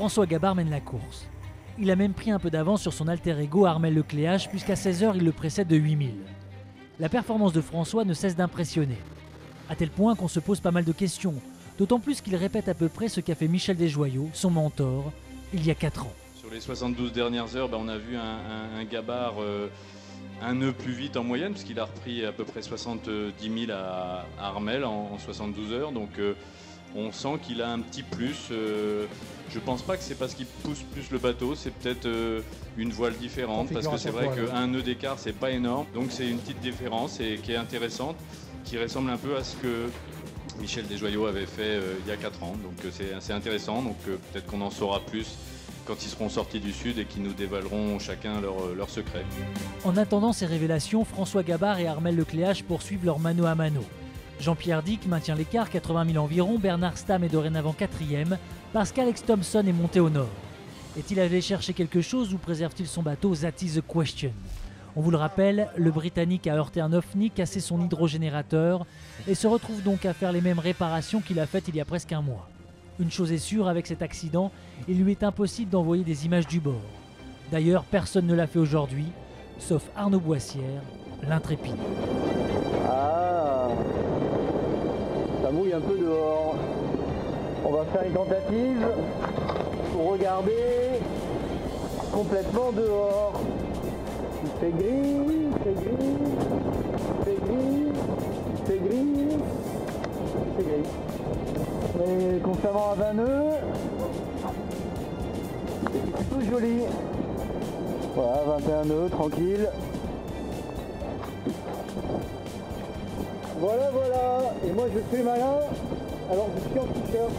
François Gabard mène la course. Il a même pris un peu d'avance sur son alter ego Armel Lecléache puisqu'à 16h il le précède de 8000. La performance de François ne cesse d'impressionner. À tel point qu'on se pose pas mal de questions, d'autant plus qu'il répète à peu près ce qu'a fait Michel Desjoyaux, son mentor, il y a 4 ans. Sur les 72 dernières heures, on a vu un Gabard un nœud plus vite en moyenne, puisqu'il a repris à peu près 70 000 à Armel en 72 heures. Donc on sent qu'il a un petit plus. Je pense pas que c'est parce qu'il pousse plus le bateau, c'est peut-être une voile différente, parce que c'est vrai qu'un nœud d'écart, c'est pas énorme. Donc c'est une petite différence et qui est intéressante, qui ressemble un peu à ce que Michel Desjoyaux avait fait il y a 4 ans. Donc c'est intéressant, donc peut-être qu'on en saura plus quand ils seront sortis du Sud et qu'ils nous dévoileront chacun leurs secrets. En attendant ces révélations, François Gabard et Armel Lecléache poursuivent leur mano à mano. Jean-Pierre Dick maintient l'écart, 80 000 environ, Bernard Stamm est dorénavant 4e, parce qu'Alex Thompson est monté au nord. Est-il allé chercher quelque chose ou préserve-t-il son bateau? That is the question. On vous le rappelle, le Britannique a heurté un ovni, cassé son hydrogénérateur et se retrouve donc à faire les mêmes réparations qu'il a faites il y a presque un mois. Une chose est sûre, avec cet accident, il lui est impossible d'envoyer des images du bord. D'ailleurs, personne ne l'a fait aujourd'hui, sauf Arnaud Boissière, l'intrépide. Ah, ça mouille un peu dehors. On va faire une tentative pour regarder complètement dehors. Il fait gris, il fait gris, il fait gris, il fait gris, il fait gris. Mais constamment à 20 nœuds, c'est plutôt joli. Voilà, 21 nœuds, tranquille. Voilà, voilà. Et moi je fais malin, alors je suis en t-shirt.